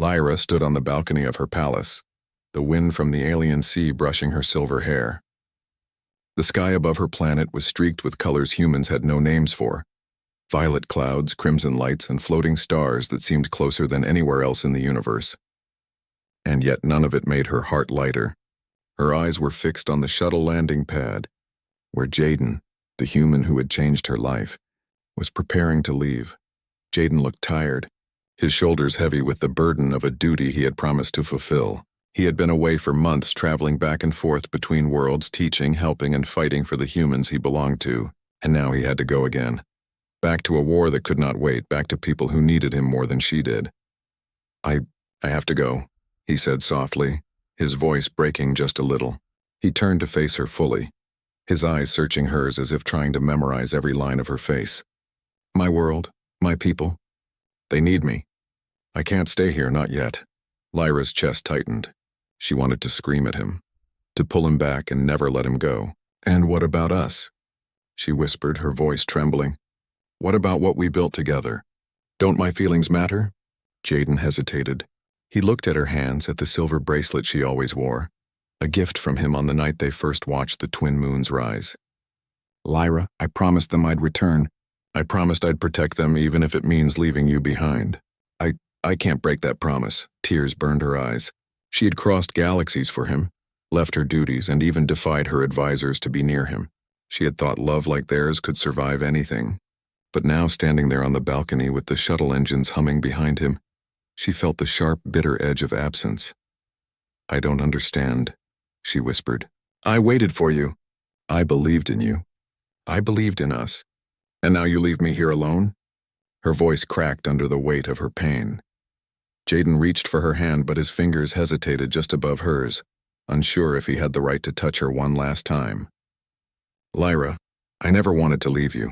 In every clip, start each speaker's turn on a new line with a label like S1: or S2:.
S1: Lyra stood on the balcony of her palace, the wind from the alien sea brushing her silver hair. The sky above her planet was streaked with colors humans had no names for: violet clouds, crimson lights, and floating stars that seemed closer than anywhere else in the universe. And yet none of it made her heart lighter. Her eyes were fixed on the shuttle landing pad, where Jaden, the human who had changed her life, was preparing to leave. Jaden looked tired, his shoulders heavy with the burden of a duty he had promised to fulfill. He had been away for months, traveling back and forth between worlds, teaching, helping, and fighting for the humans he belonged to, and now he had to go again. Back to a war that could not wait, back to people who needed him more than she did. I have to go, he said softly, his voice breaking just a little. He turned to face her fully, his eyes searching hers as if trying to memorize every line of her face. My world, my people, they need me. I can't stay here, not yet. Lyra's chest tightened. She wanted to scream at him, to pull him back and never let him go. And what about us? She whispered, her voice trembling. What about what we built together? Don't my feelings matter? Jaden hesitated. He looked at her hands, at the silver bracelet she always wore, a gift from him on the night they first watched the twin moons rise. Lyra, I promised them I'd return. I promised I'd protect them even if it means leaving you behind. I can't break that promise. Tears burned her eyes. She had crossed galaxies for him, left her duties, and even defied her advisors to be near him. She had thought love like theirs could survive anything. But now, standing there on the balcony with the shuttle engines humming behind him, she felt the sharp, bitter edge of absence. I don't understand, she whispered. I waited for you. I believed in you. I believed in us. And now you leave me here alone? Her voice cracked under the weight of her pain. Jaden reached for her hand, but his fingers hesitated just above hers, unsure if he had the right to touch her one last time. Lyra, I never wanted to leave you.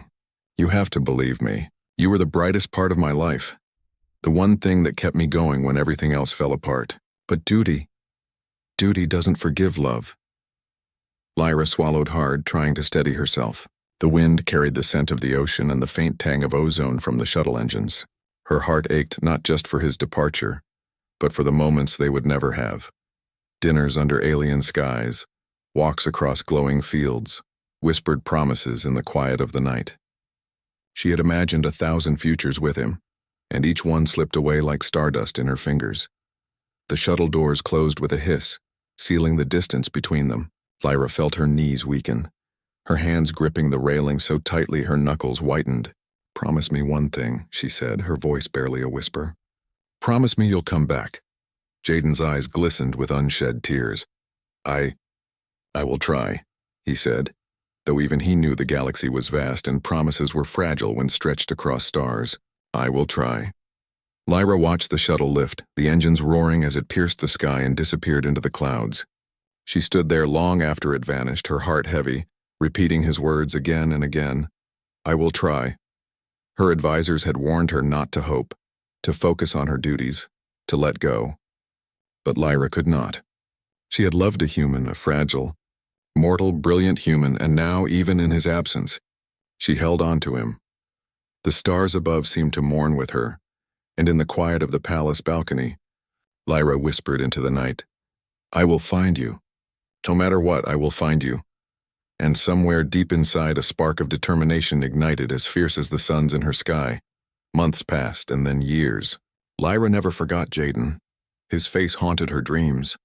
S1: You have to believe me. You were the brightest part of my life. The one thing that kept me going when everything else fell apart. But duty doesn't forgive love. Lyra swallowed hard, trying to steady herself. The wind carried the scent of the ocean and the faint tang of ozone from the shuttle engines. Her heart ached not just for his departure, but for the moments they would never have. Dinners under alien skies, walks across glowing fields, whispered promises in the quiet of the night. She had imagined 1,000 futures with him, and each one slipped away like stardust in her fingers. The shuttle doors closed with a hiss, sealing the distance between them. Lyra felt her knees weaken, her hands gripping the railing so tightly her knuckles whitened. Promise me one thing, she said, her voice barely a whisper. Promise me you'll come back. Jaden's eyes glistened with unshed tears. I will try, he said, though even he knew the galaxy was vast and promises were fragile when stretched across stars. I will try. Lyra watched the shuttle lift, the engines roaring as it pierced the sky and disappeared into the clouds. She stood there long after it vanished, her heart heavy, repeating his words again and again. I will try. Her advisors had warned her not to hope, to focus on her duties, to let go. But Lyra could not. She had loved a human, a fragile, mortal, brilliant human, and now, even in his absence, she held on to him. The stars above seemed to mourn with her, and in the quiet of the palace balcony, Lyra whispered into the night, I will find you. No matter what, I will find you. And somewhere deep inside, a spark of determination ignited as fierce as the suns in her sky. Months passed, and then years. Lyra never forgot Jaden. His face haunted her dreams.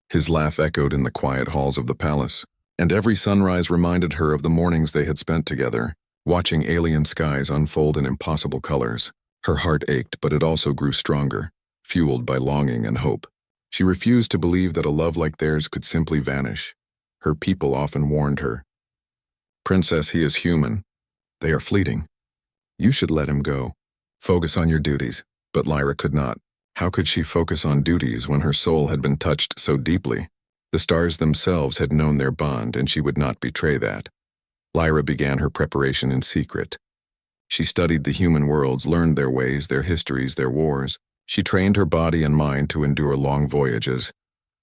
S1: His laugh echoed in the quiet halls of the palace, and every sunrise reminded her of the mornings they had spent together, watching alien skies unfold in impossible colors. Her heart ached, but it also grew stronger, fueled by longing and hope. She refused to believe that a love like theirs could simply vanish. Her people often warned her. Princess, he is human. They are fleeting. You should let him go. Focus on your duties. But Lyra could not. How could she focus on duties when her soul had been touched so deeply? The stars themselves had known their bond, and she would not betray that. Lyra began her preparation in secret. She studied the human worlds, learned their ways, their histories, their wars. She trained her body and mind to endure long voyages,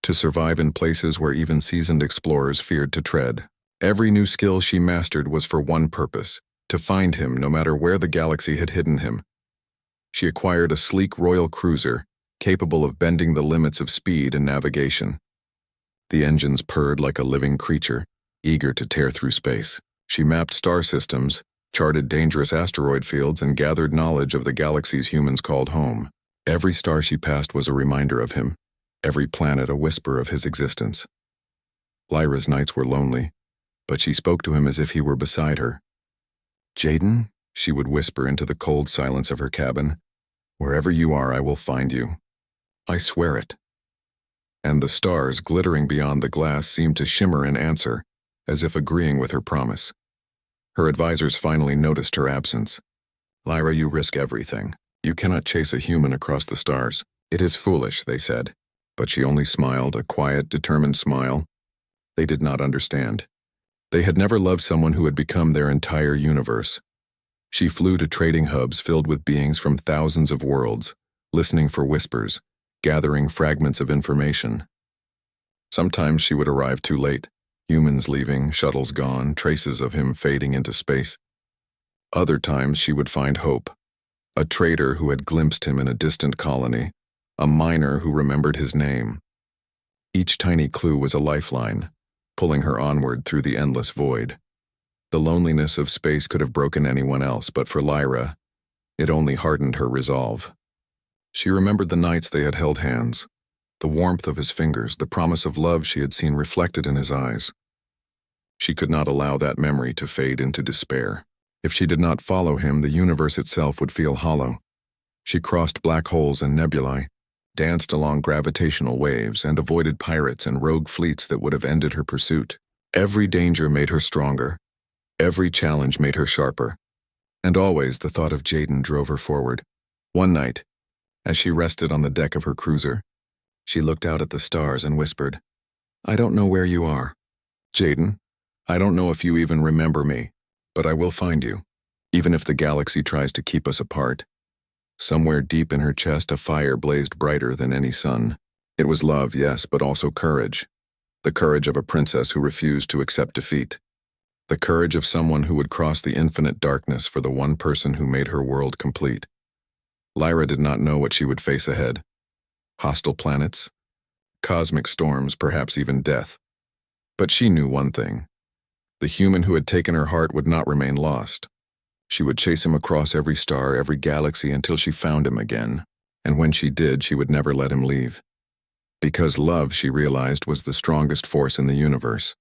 S1: to survive in places where even seasoned explorers feared to tread. Every new skill she mastered was for one purpose, to find him no matter where the galaxy had hidden him. She acquired a sleek royal cruiser, capable of bending the limits of speed and navigation. The engines purred like a living creature, eager to tear through space. She mapped star systems, charted dangerous asteroid fields, and gathered knowledge of the galaxies humans called home. Every star she passed was a reminder of him, every planet a whisper of his existence. Lyra's nights were lonely, but she spoke to him as if he were beside her. "Jaden," she would whisper into the cold silence of her cabin, "wherever you are, I will find you. I swear it." And the stars, glittering beyond the glass, seemed to shimmer in answer, as if agreeing with her promise. Her advisors finally noticed her absence. "Lyra, you risk everything. You cannot chase a human across the stars." "It is foolish," they said, but she only smiled, a quiet, determined smile. They did not understand. They had never loved someone who had become their entire universe. She flew to trading hubs filled with beings from thousands of worlds, listening for whispers, gathering fragments of information. Sometimes she would arrive too late, humans leaving, shuttles gone, traces of him fading into space. Other times she would find hope, a trader who had glimpsed him in a distant colony, a miner who remembered his name. Each tiny clue was a lifeline, pulling her onward through the endless void. The loneliness of space could have broken anyone else, but for Lyra, it only hardened her resolve. She remembered the nights they had held hands, the warmth of his fingers, the promise of love she had seen reflected in his eyes. She could not allow that memory to fade into despair. If she did not follow him, the universe itself would feel hollow. She crossed black holes and nebulae, danced along gravitational waves, and avoided pirates and rogue fleets that would have ended her pursuit. Every danger made her stronger. Every challenge made her sharper. And always the thought of Jaden drove her forward. One night, as she rested on the deck of her cruiser, she looked out at the stars and whispered, "I don't know where you are. Jaden, I don't know if you even remember me, but I will find you, even if the galaxy tries to keep us apart." Somewhere deep in her chest, a fire blazed brighter than any sun. It was love, yes, but also courage. The courage of a princess who refused to accept defeat. The courage of someone who would cross the infinite darkness for the one person who made her world complete. Lyra did not know what she would face ahead. Hostile planets, cosmic storms, perhaps even death. But she knew one thing. The human who had taken her heart would not remain lost. She would chase him across every star, every galaxy, until she found him again. And when she did, she would never let him leave. Because love, she realized, was the strongest force in the universe.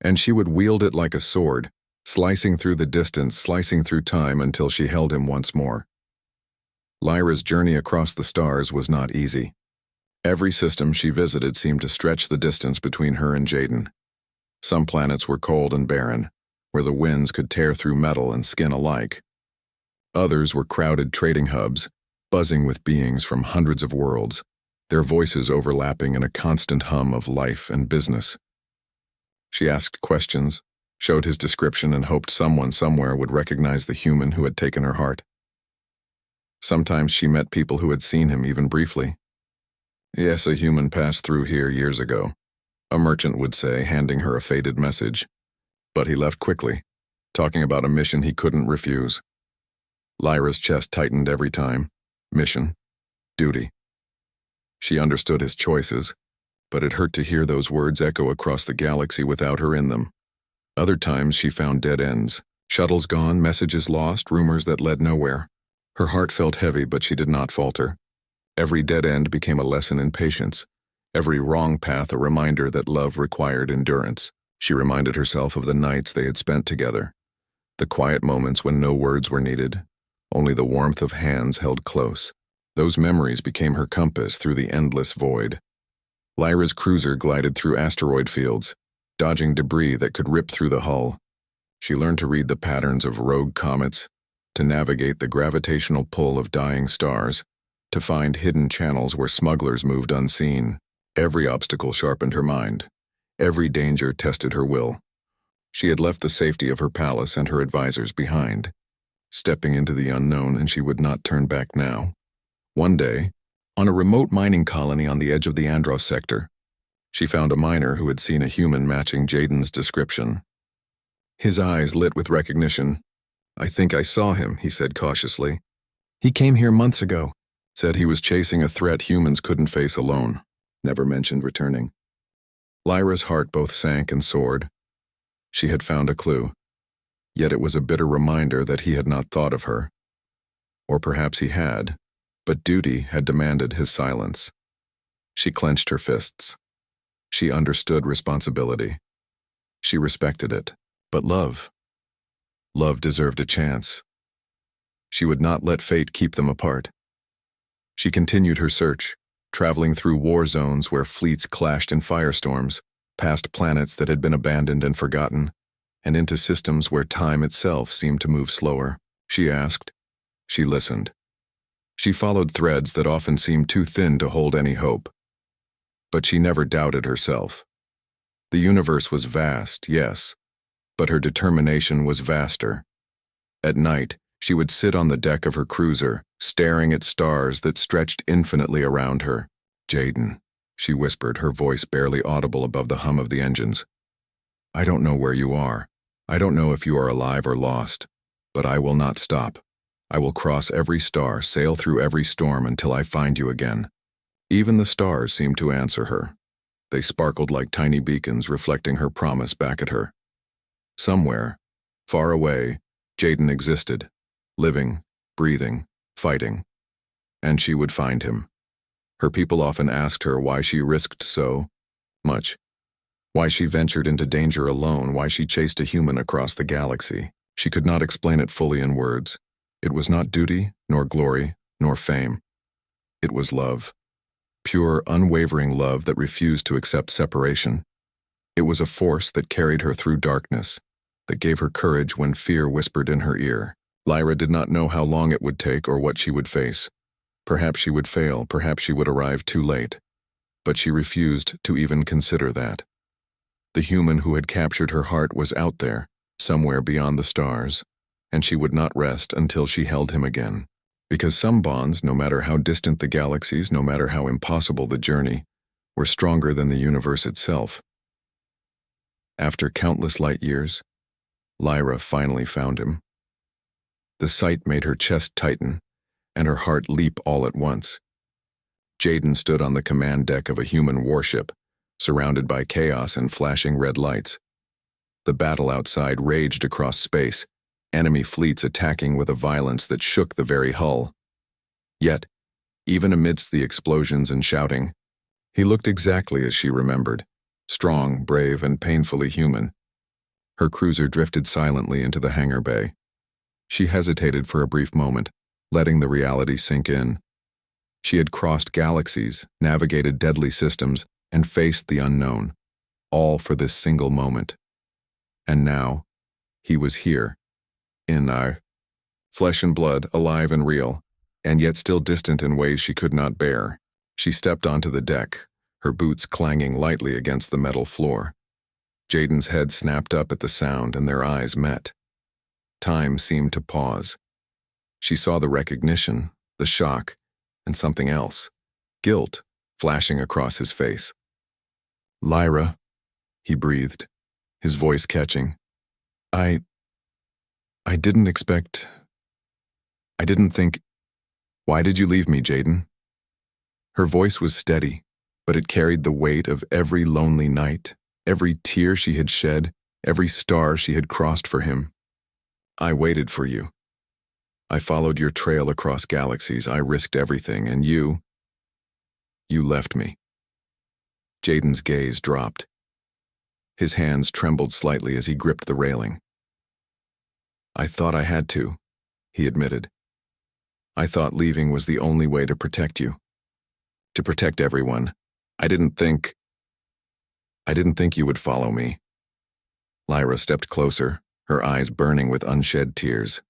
S1: And she would wield it like a sword, slicing through the distance, slicing through time until she held him once more. Lyra's journey across the stars was not easy. Every system she visited seemed to stretch the distance between her and Jaden. Some planets were cold and barren, where the winds could tear through metal and skin alike. Others were crowded trading hubs, buzzing with beings from hundreds of worlds, their voices overlapping in a constant hum of life and business. She asked questions, showed his description, and hoped someone somewhere would recognize the human who had taken her heart. Sometimes she met people who had seen him even briefly. "Yes, a human passed through here years ago," a merchant would say, handing her a faded message. But he left quickly, talking about a mission he couldn't refuse. Lyra's chest tightened every time. Mission. Duty. She understood his choices, but it hurt to hear those words echo across the galaxy without her in them. Other times she found dead ends. Shuttles gone, messages lost, rumors that led nowhere. Her heart felt heavy, but she did not falter. Every dead end became a lesson in patience. Every wrong path a reminder that love required endurance. She reminded herself of the nights they had spent together, the quiet moments when no words were needed, only the warmth of hands held close. Those memories became her compass through the endless void. Lyra's cruiser glided through asteroid fields, dodging debris that could rip through the hull. She learned to read the patterns of rogue comets, to navigate the gravitational pull of dying stars, to find hidden channels where smugglers moved unseen. Every obstacle sharpened her mind. Every danger tested her will. She had left the safety of her palace and her advisors behind, stepping into the unknown, and she would not turn back now. One day, on a remote mining colony on the edge of the Andros sector, she found a miner who had seen a human matching Jaden's description. His eyes lit with recognition. "I think I saw him," he said cautiously. "He came here months ago, Said he was chasing a threat humans couldn't face alone. Never mentioned returning. Lyra's heart both sank and soared. She had found a clue. Yet it was a bitter reminder that he had not thought of her. Or perhaps he had, but duty had demanded his silence. She clenched her fists. She understood responsibility. She respected it. But love deserved a chance. She would not let fate keep them apart. She continued her search, traveling through war zones where fleets clashed in firestorms, past planets that had been abandoned and forgotten, and into systems where time itself seemed to move slower. She asked. She listened. She followed threads that often seemed too thin to hold any hope. But she never doubted herself. The universe was vast, yes, but her determination was vaster. At night, she would sit on the deck of her cruiser, staring at stars that stretched infinitely around her. "Jaden," she whispered, her voice barely audible above the hum of the engines. "I don't know where you are. I don't know if you are alive or lost. But I will not stop. I will cross every star, sail through every storm until I find you again." Even the stars seemed to answer her. They sparkled like tiny beacons, reflecting her promise back at her. Somewhere, far away, Jaden existed, living, breathing, fighting. And she would find him. Her people often asked her why she risked so much, why she ventured into danger alone, why she chased a human across the galaxy. She could not explain it fully in words. It was not duty, nor glory, nor fame. It was love. Pure, unwavering love that refused to accept separation. It was a force that carried her through darkness, that gave her courage when fear whispered in her ear. Lyra did not know how long it would take or what she would face. Perhaps she would fail, perhaps she would arrive too late. But she refused to even consider that. The human who had captured her heart was out there, somewhere beyond the stars, and she would not rest until she held him again. Because some bonds, no matter how distant the galaxies, no matter how impossible the journey, were stronger than the universe itself. After countless light years, Lyra finally found him. The sight made her chest tighten, and her heart leap all at once. Jaden stood on the command deck of a human warship, surrounded by chaos and flashing red lights. The battle outside raged across space, enemy fleets attacking with a violence that shook the very hull. Yet, even amidst the explosions and shouting, he looked exactly as she remembered, strong, brave, and painfully human. Her cruiser drifted silently into the hangar bay. She hesitated for a brief moment, letting the reality sink in. She had crossed galaxies, navigated deadly systems, and faced the unknown, all for this single moment. And now, he was here, in our flesh and blood, alive and real, and yet still distant in ways she could not bear. She stepped onto the deck, her boots clanging lightly against the metal floor. Jaden's head snapped up at the sound, and their eyes met. Time seemed to pause. She saw the recognition, the shock, and something else, guilt, flashing across his face. "Lyra," he breathed, his voice catching. I didn't think. Why did you leave me, Jaden?" Her voice was steady, but it carried the weight of every lonely night, every tear she had shed, every star she had crossed for him. "I waited for you. I followed your trail across galaxies. I risked everything, and you left me." Jaden's gaze dropped. His hands trembled slightly as he gripped the railing. "I thought I had to," he admitted. "I thought leaving was the only way to protect you. To protect everyone. I didn't think you would follow me." Lyra stepped closer, her eyes burning with unshed tears.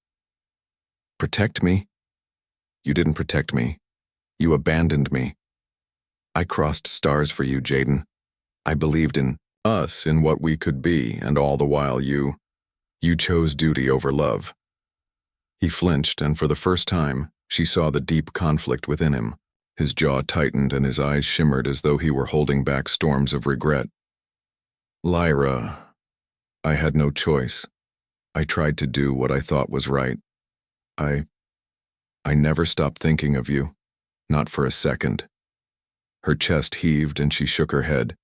S1: "Protect me? You didn't protect me. You abandoned me. I crossed stars for you, Jaden. I believed in us, in what we could be, and all the while you chose duty over love." He flinched, and for the first time, she saw the deep conflict within him. His jaw tightened and his eyes shimmered as though he were holding back storms of regret. "Lyra, I had no choice. I tried to do what I thought was right. I never stopped thinking of you. Not for a second. Her chest heaved and she shook her head,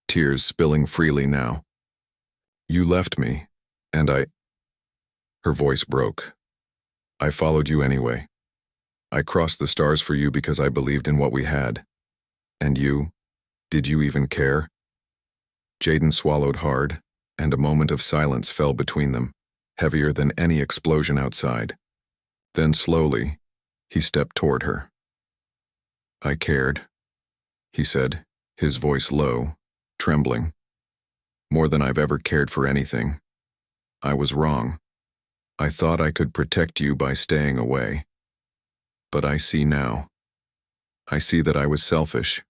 S1: tears spilling freely now. You left me, and Her voice broke. I followed you anyway. I crossed the stars for you because I believed in what we had. And you? Did you even care? Jaden swallowed hard, and a moment of silence fell between them, heavier than any explosion outside. Then slowly, he stepped toward her. I cared, he said, his voice low, trembling. More than I've ever cared for anything. I was wrong. I thought I could protect you by staying away. But I see now. I see that I was selfish.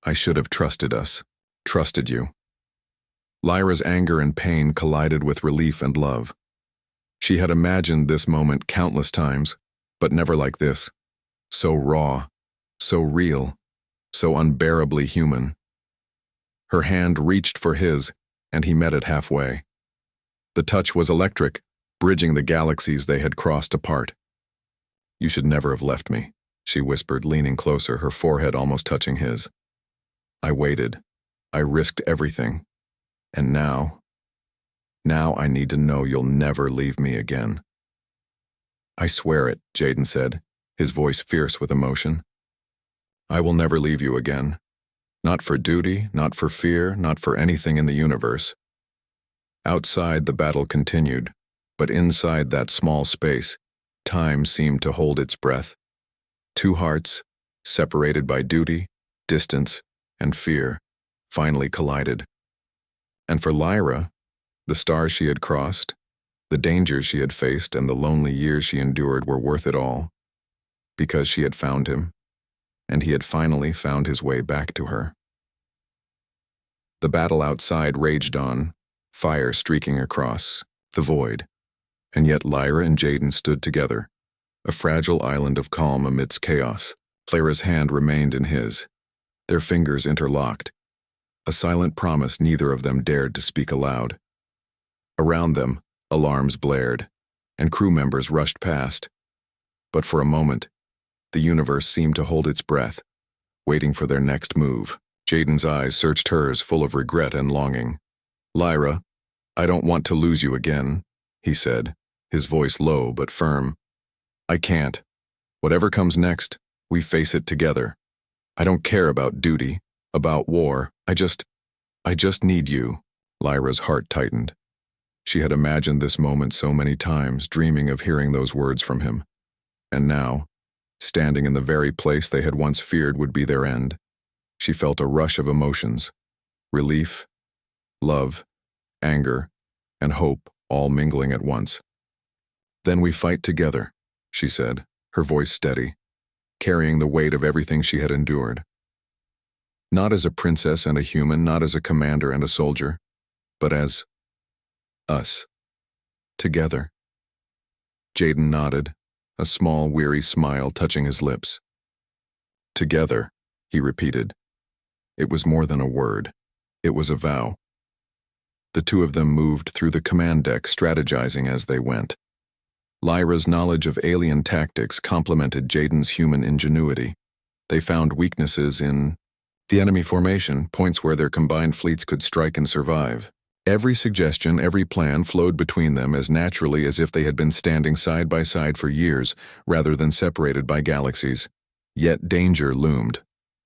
S1: I should have trusted us, trusted you. Lyra's anger and pain collided with relief and love. She had imagined this moment countless times, but never like this. So raw, so real, so unbearably human. Her hand reached for his, and he met it halfway. The touch was electric, bridging the galaxies they had crossed apart. You should never have left me, she whispered, leaning closer, her forehead almost touching his. I waited. I risked everything. And now I need to know you'll never leave me again. I swear it, Jaden said, his voice fierce with emotion. I will never leave you again. Not for duty, not for fear, not for anything in the universe. Outside, the battle continued, but inside that small space, time seemed to hold its breath. Two hearts, separated by duty, distance, and fear, finally collided. And for Lyra, the stars she had crossed, the dangers she had faced, and the lonely years she endured were worth it all, because she had found him, and he had finally found his way back to her. The battle outside raged on, fire streaking across the void, and yet Lyra and Jaden stood together, a fragile island of calm amidst chaos. Lyra's hand remained in his, their fingers interlocked, a silent promise neither of them dared to speak aloud. Around them, alarms blared, and crew members rushed past. But for a moment, the universe seemed to hold its breath, waiting for their next move. Jaden's eyes searched hers, full of regret and longing. Lyra, I don't want to lose you again, he said, his voice low but firm. I can't. Whatever comes next, we face it together. I don't care about duty, about war. I just need you. Lyra's heart tightened. She had imagined this moment so many times, dreaming of hearing those words from him. And now, standing in the very place they had once feared would be their end, she felt a rush of emotions, relief, love, anger, and hope all mingling at once. Then we fight together, she said, her voice steady, carrying the weight of everything she had endured. Not as a princess and a human, not as a commander and a soldier, but as us, together. Jaden nodded, a small, weary smile touching his lips. Together, he repeated. It was more than a word. It was a vow. The two of them moved through the command deck, strategizing as they went. Lyra's knowledge of alien tactics complemented Jaden's human ingenuity. They found weaknesses in the enemy formation, points where their combined fleets could strike and survive. Every suggestion, every plan flowed between them as naturally as if they had been standing side by side for years, rather than separated by galaxies. Yet danger loomed.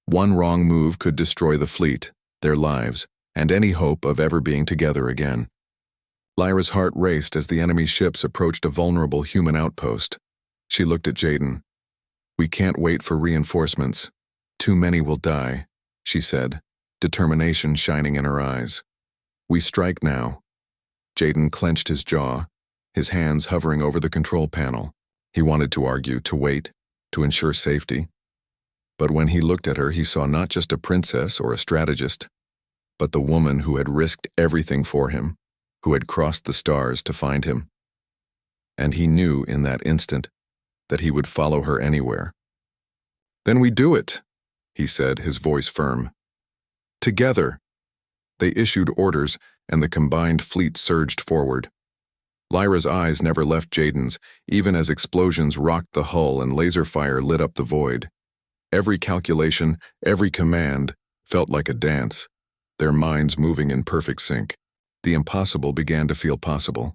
S1: One wrong move could destroy the fleet, their lives, and any hope of ever being together again. Lyra's heart raced as the enemy ships approached a vulnerable human outpost. She looked at Jaden. We can't wait for reinforcements. Too many will die, she said, determination shining in her eyes. We strike now. Jaden clenched his jaw, his hands hovering over the control panel. He wanted to argue, to wait, to ensure safety. But when he looked at her, he saw not just a princess or a strategist, but the woman who had risked everything for him, who had crossed the stars to find him. And he knew in that instant that he would follow her anywhere. Then we do it, he said, his voice firm. Together. They issued orders, and the combined fleet surged forward. Lyra's eyes never left Jaden's, even as explosions rocked the hull and laser fire lit up the void. Every calculation, every command, felt like a dance, their minds moving in perfect sync. The impossible began to feel possible.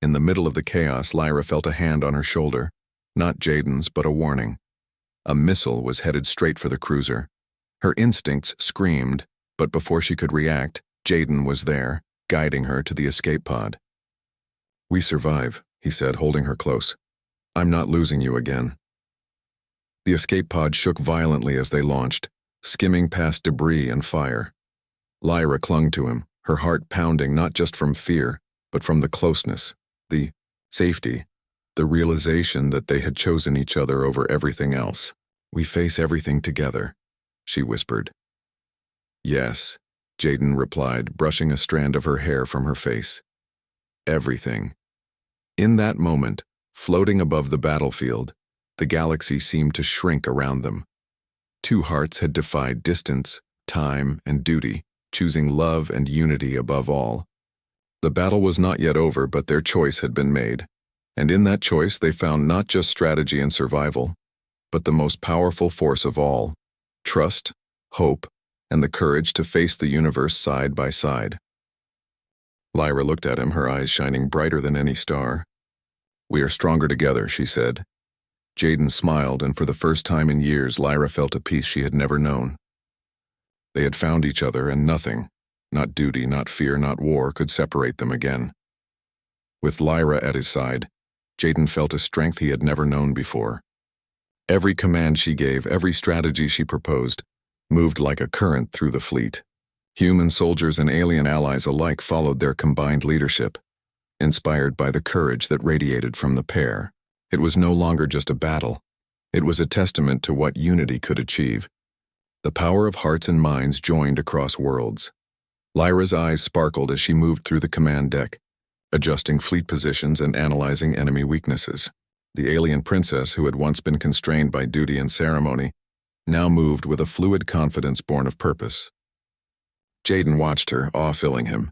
S1: In the middle of the chaos, Lyra felt a hand on her shoulder, not Jaden's, but a warning. A missile was headed straight for the cruiser. Her instincts screamed, but before she could react, Jaden was there, guiding her to the escape pod. "We survive," he said, holding her close. "I'm not losing you again." The escape pod shook violently as they launched, skimming past debris and fire. Lyra clung to him, her heart pounding not just from fear, but from the closeness, the safety, the realization that they had chosen each other over everything else. "We face everything together," she whispered. "Yes," Jaden replied, brushing a strand of her hair from her face. "Everything." In that moment, floating above the battlefield, the galaxy seemed to shrink around them. Two hearts had defied distance, time, and duty, choosing love and unity above all. The battle was not yet over, but their choice had been made. And in that choice they found not just strategy and survival, but the most powerful force of all: trust, hope, and the courage to face the universe side by side. Lyra looked at him, her eyes shining brighter than any star. "We are stronger together," she said. Jaden smiled, and for the first time in years, Lyra felt a peace she had never known. They had found each other, and nothing, not duty, not fear, not war, could separate them again. With Lyra at his side, Jaden felt a strength he had never known before. Every command she gave, every strategy she proposed, moved like a current through the fleet. Human soldiers and alien allies alike followed their combined leadership, inspired by the courage that radiated from the pair. It was no longer just a battle. It was a testament to what unity could achieve. The power of hearts and minds joined across worlds. Lyra's eyes sparkled as she moved through the command deck, adjusting fleet positions and analyzing enemy weaknesses. The alien princess, who had once been constrained by duty and ceremony, now moved with a fluid confidence born of purpose. Jaden watched her, awe filling him.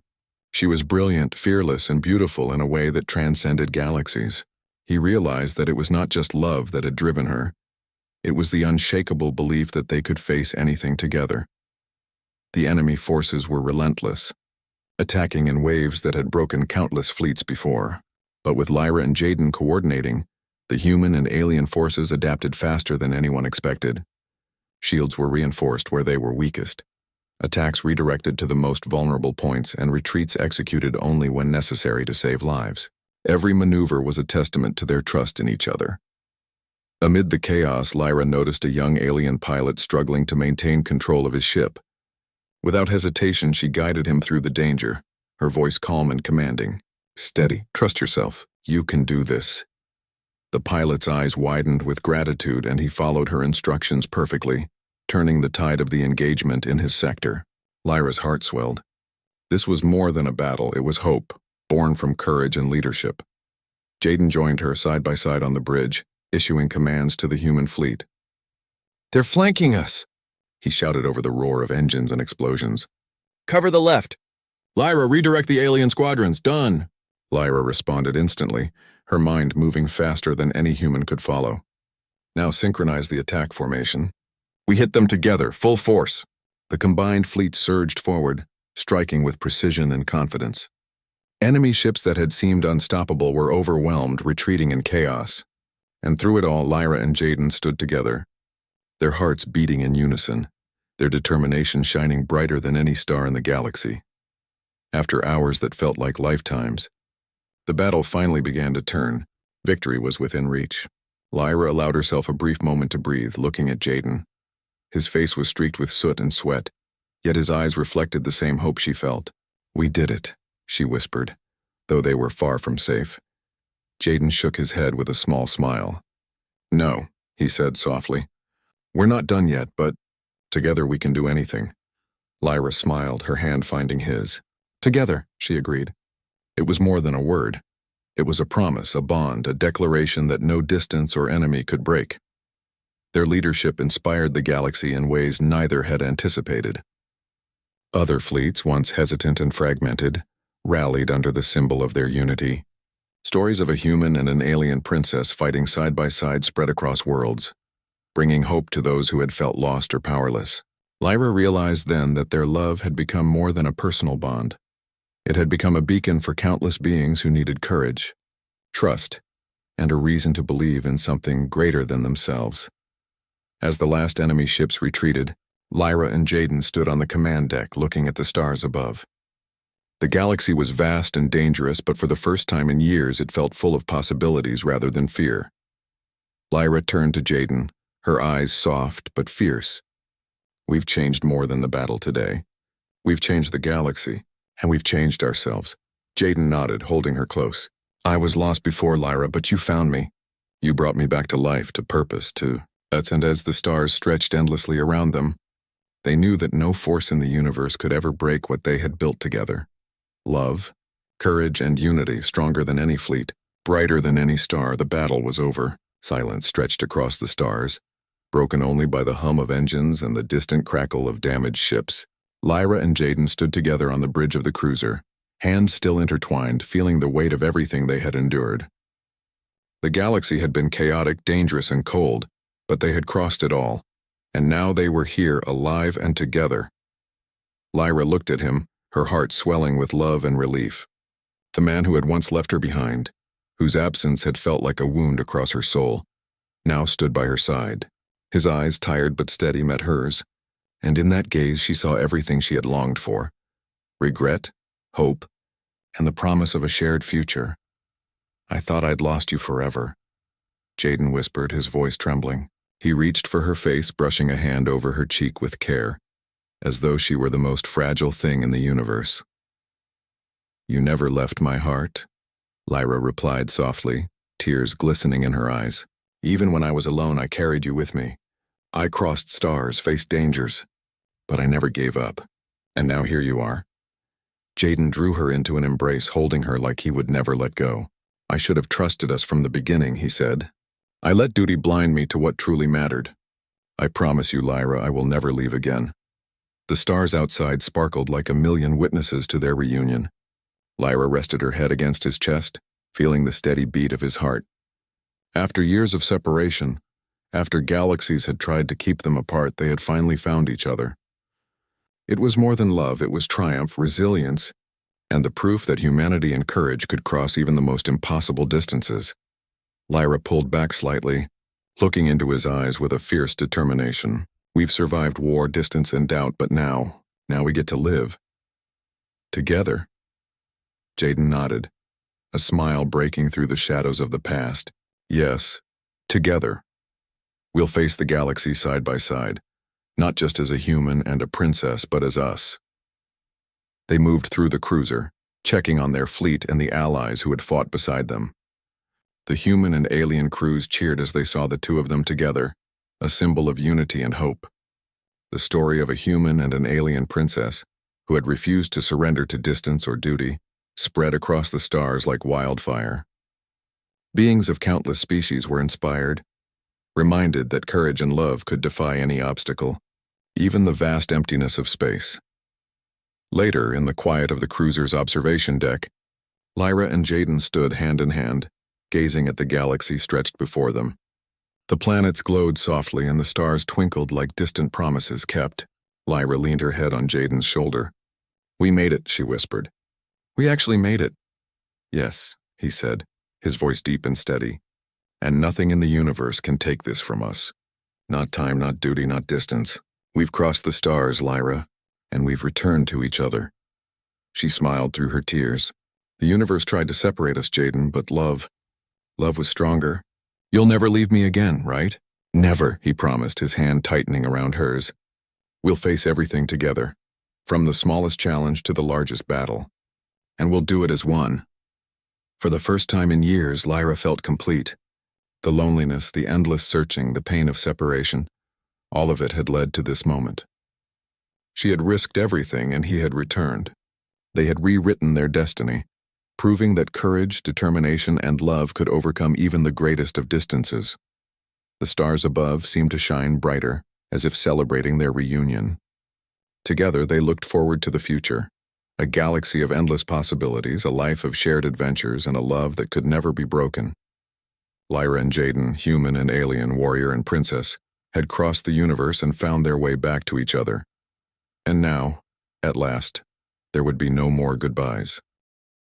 S1: She was brilliant, fearless, and beautiful in a way that transcended galaxies. He realized that it was not just love that had driven her. It was the unshakable belief that they could face anything together. The enemy forces were relentless, attacking in waves that had broken countless fleets before. But with Lyra and Jaden coordinating, the human and alien forces adapted faster than anyone expected. Shields were reinforced where they were weakest, attacks redirected to the most vulnerable points, and retreats executed only when necessary to save lives. Every maneuver was a testament to their trust in each other. Amid the chaos, Lyra noticed a young alien pilot struggling to maintain control of his ship. Without hesitation, she guided him through the danger, her voice calm and commanding. "Steady, trust yourself. You can do this." The pilot's eyes widened with gratitude, and he followed her instructions perfectly, turning the tide of the engagement in his sector. Lyra's heart swelled. This was more than a battle, it was hope, born from courage and leadership. Jaden joined her side by side on the bridge, issuing commands to the human fleet. "They're flanking us," he shouted over the roar of engines and explosions. "Cover the left. Lyra, redirect the alien squadrons. Done." Lyra responded instantly, her mind moving faster than any human could follow. "Now synchronize the attack formation." "We hit them together, full force." The combined fleet surged forward, striking with precision and confidence. Enemy ships that had seemed unstoppable were overwhelmed, retreating in chaos. And through it all, Lyra and Jaden stood together, their hearts beating in unison, their determination shining brighter than any star in the galaxy. After hours that felt like lifetimes, the battle finally began to turn. Victory was within reach. Lyra allowed herself a brief moment to breathe, looking at Jaden. His face was streaked with soot and sweat, yet his eyes reflected the same hope she felt. "We did it," she whispered, though they were far from safe. Jaden shook his head with a small smile. "No," he said softly. "We're not done yet, but together we can do anything." Lyra smiled, her hand finding his. "Together," she agreed. It was more than a word. It was a promise, a bond, a declaration that no distance or enemy could break. Their leadership inspired the galaxy in ways neither had anticipated. Other fleets, once hesitant and fragmented, rallied under the symbol of their unity. Stories of a human and an alien princess fighting side by side spread across worlds, bringing hope to those who had felt lost or powerless. Lyra realized then that their love had become more than a personal bond. It had become a beacon for countless beings who needed courage, trust, and a reason to believe in something greater than themselves. As the last enemy ships retreated, Lyra and Jaden stood on the command deck looking at the stars above. The galaxy was vast and dangerous, but for the first time in years it felt full of possibilities rather than fear. Lyra turned to Jaden, her eyes soft but fierce. "We've changed more than the battle today. We've changed the galaxy, and we've changed ourselves." Jaden nodded, holding her close. "I was lost before, Lyra, but you found me. You brought me back to life, to purpose, to..." And as the stars stretched endlessly around them, they knew that no force in the universe could ever break what they had built together. Love, courage, and unity, stronger than any fleet, brighter than any star. The battle was over. Silence stretched across the stars, broken only by the hum of engines and the distant crackle of damaged ships. Lyra and Jaden stood together on the bridge of the cruiser, hands still intertwined, feeling the weight of everything they had endured. The galaxy had been chaotic, dangerous, and cold, but they had crossed it all, and now they were here, alive and together. Lyra looked at him, her heart swelling with love and relief. The man who had once left her behind, whose absence had felt like a wound across her soul, now stood by her side. His eyes, tired but steady, met hers, and in that gaze she saw everything she had longed for: regret, hope, and the promise of a shared future. "I thought I'd lost you forever," Jaden whispered, his voice trembling. He reached for her face, brushing a hand over her cheek with care, as though she were the most fragile thing in the universe. "You never left my heart," Lyra replied softly, tears glistening in her eyes. "Even when I was alone, I carried you with me. I crossed stars, faced dangers, but I never gave up. And now here you are." Jaden drew her into an embrace, holding her like he would never let go. "I should have trusted us from the beginning," he said. "I let duty blind me to what truly mattered. I promise you, Lyra, I will never leave again." The stars outside sparkled like a million witnesses to their reunion. Lyra rested her head against his chest, feeling the steady beat of his heart. After years of separation, after galaxies had tried to keep them apart, they had finally found each other. It was more than love, it was triumph, resilience, and the proof that humanity and courage could cross even the most impossible distances. Lyra pulled back slightly, looking into his eyes with a fierce determination. "We've survived war, distance, and doubt, but now we get to live. Together." Jaden nodded, a smile breaking through the shadows of the past. "Yes, together. We'll face the galaxy side by side, not just as a human and a princess, but as us." They moved through the cruiser, checking on their fleet and the allies who had fought beside them. The human and alien crews cheered as they saw the two of them together, a symbol of unity and hope. The story of a human and an alien princess, who had refused to surrender to distance or duty, spread across the stars like wildfire. Beings of countless species were inspired, reminded that courage and love could defy any obstacle, even the vast emptiness of space. Later, in the quiet of the cruiser's observation deck, Lyra and Jaden stood hand in hand, gazing at the galaxy stretched before them. The planets glowed softly and the stars twinkled like distant promises kept. Lyra leaned her head on Jaden's shoulder. "We made it," she whispered. "We actually made it." "Yes," he said, his voice deep and steady. "And nothing in the universe can take this from us. Not time, not duty, not distance. We've crossed the stars, Lyra, and we've returned to each other." She smiled through her tears. "The universe tried to separate us, Jaden, but love was stronger. You'll never leave me again, right?" "Never," he promised, his hand tightening around hers. "We'll face everything together, from the smallest challenge to the largest battle. And we'll do it as one." For the first time in years, Lyra felt complete. The loneliness, the endless searching, the pain of separation, all of it had led to this moment. She had risked everything and he had returned. They had rewritten their destiny, proving that courage, determination, and love could overcome even the greatest of distances. The stars above seemed to shine brighter, as if celebrating their reunion. Together they looked forward to the future, a galaxy of endless possibilities, a life of shared adventures, and a love that could never be broken. Lyra and Jaden, human and alien, warrior and princess, had crossed the universe and found their way back to each other. And now, at last, there would be no more goodbyes.